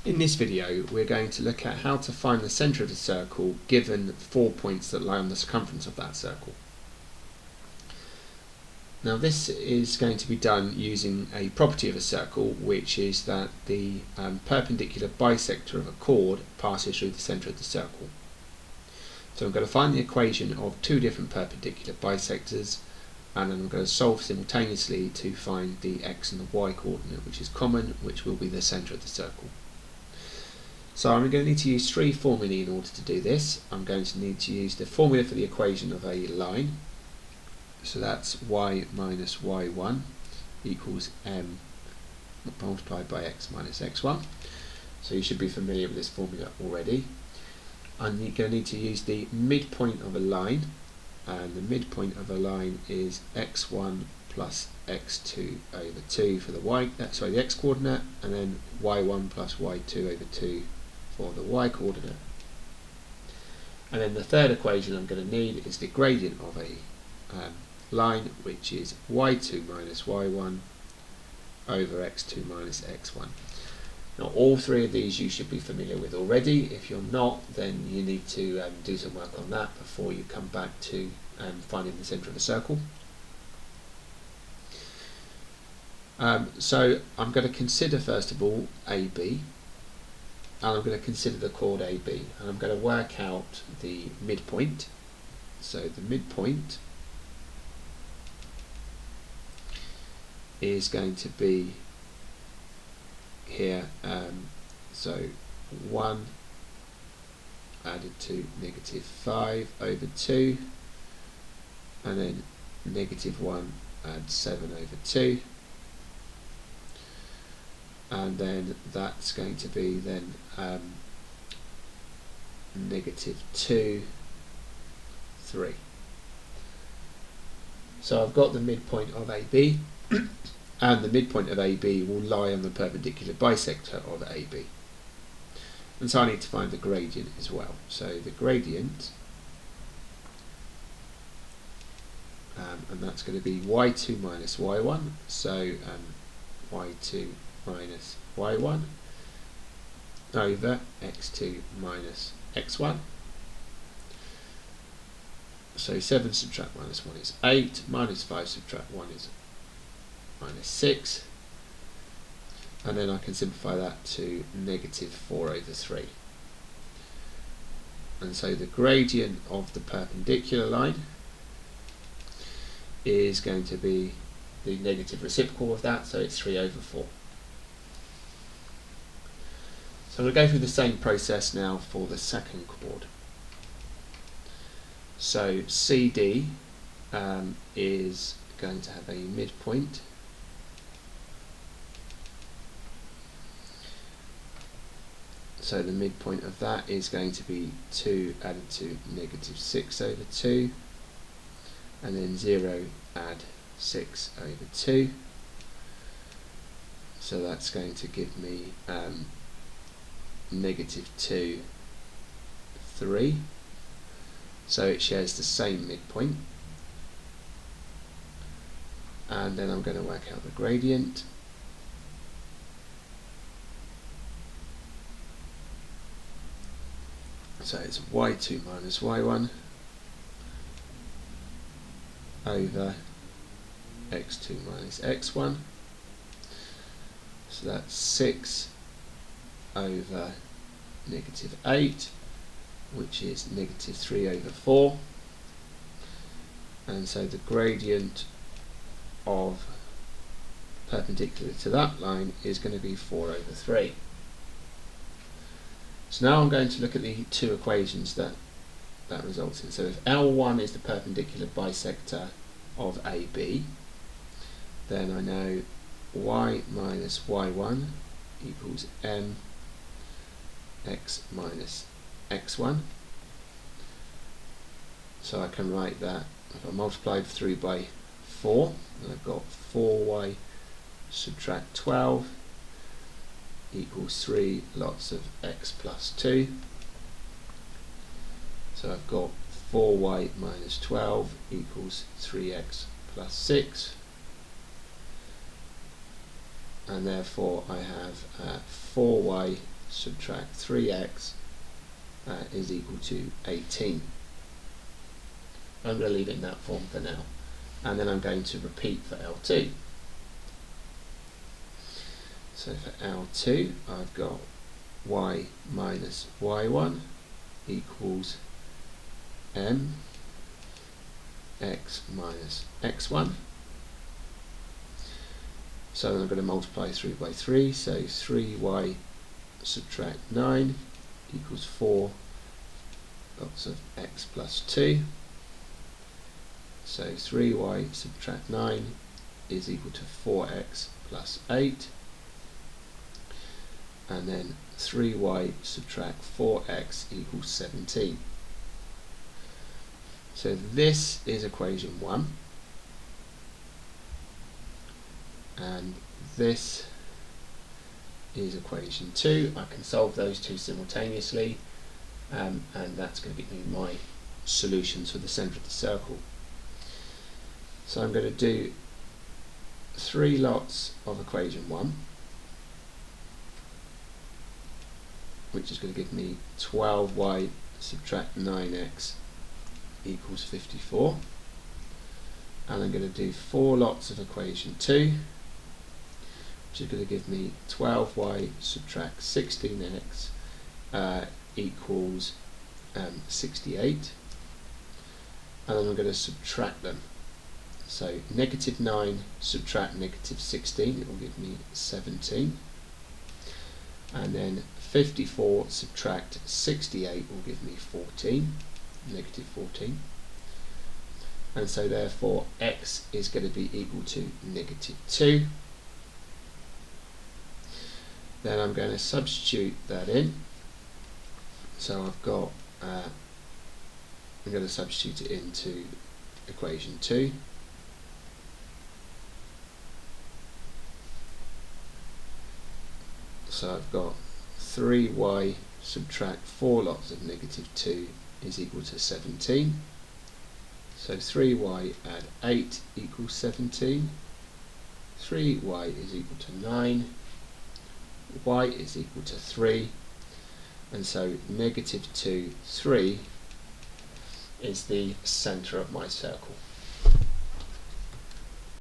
In this video we're going to look at how to find the centre of the circle given 4 points that lie on the circumference of that circle. Now this is going to be done using a property of a circle, which is that the perpendicular bisector of a chord passes through the centre of the circle. So I'm going to find the equation of two different perpendicular bisectors, and then I'm going to solve simultaneously to find the x and the y coordinate, which is common, which will be the centre of the circle. So I'm going to need to use three formulae in order to do this. I'm going to need to use the formula for the equation of a line. So that's y minus y1 equals m multiplied by x minus x1. So you should be familiar with this formula already. I'm going to need to use the midpoint of a line, and the midpoint of a line is x1 plus x2 over 2 for the x coordinate, and then y1 plus y2 over 2 for the y coordinate. And then the third equation I'm going to need is the gradient of a line, which is y2 minus y1 over x2 minus x1. Now all three of these you should be familiar with already. If you're not, then you need to do some work on that before you come back to finding the centre of a circle. So I'm going to consider first of all AB, and I'm going to consider the chord AB, and I'm going to work out the midpoint. So the midpoint is going to be here, so 1 added to negative 5 over 2, and then negative 1 add 7 over 2, and then that's going to be then negative 2, 3. So I've got the midpoint of AB, and the midpoint of AB will lie on the perpendicular bisector of AB. And so I need to find the gradient as well. So the gradient, and that's going to be y2 minus y1, so y2 minus y1 over x2 minus x1. So 7 subtract minus 1 is 8, minus 5 subtract 1 is minus 6, and then I can simplify that to negative 4 over 3. And so the gradient of the perpendicular line is going to be the negative reciprocal of that, so it's 3 over 4. So I'm going to go through the same process now for the second chord. So CD is going to have a midpoint, so the midpoint of that is going to be 2 added to negative 6 over 2, and then 0 add 6 over 2. So that's going to give me negative 2, 3. So it shares the same midpoint. And then I'm going to work out the gradient. So it's y2 minus y1 over x2 minus x1. So that's 6 over negative 8, which is negative 3 over 4. And so the gradient of perpendicular to that line is going to be 4 over 3. So now I'm going to look at the two equations that results in. So if L1 is the perpendicular bisector of AB, then I know y minus y1 equals m x minus x1. So I can write that if I multiply through by 4, and I've got 4y subtract 12 equals 3 lots of x plus 2. So I've got 4y minus 12 equals 3x plus 6, and therefore I have 4y subtract 3x is equal to 18. I'm going to leave it in that form for now, and then I'm going to repeat for L2. So for L2 I've got y minus y1 equals m x minus x1. So then I'm going to multiply through by 3, so 3y subtract 9 equals 4 lots of x plus 2. So 3y subtract 9 is equal to 4x plus 8. And then 3y subtract 4x equals 17. So this is equation 1. And this is equation 2. I can solve those two simultaneously, and that's going to be my solutions for the centre of the circle. So I'm going to do 3 lots of equation 1, which is going to give me 12y subtract 9x equals 54. And I'm going to do 4 lots of equation 2, which is going to give me 12y subtract 16x equals 68. And then I'm going to subtract them. So negative 9 subtract negative 16, it will give me 17. And then 54 subtract 68 will give me 14, negative 14. And so therefore x is going to be equal to negative 2. Then I'm going to substitute that in. So I've got, I'm going to substitute it into equation 2. So I've got 3y subtract 4 lots of negative 2 is equal to 17. So 3y add 8 equals 17. 3y is equal to 9. Y is equal to 3. And so negative 2, 3 is the centre of my circle.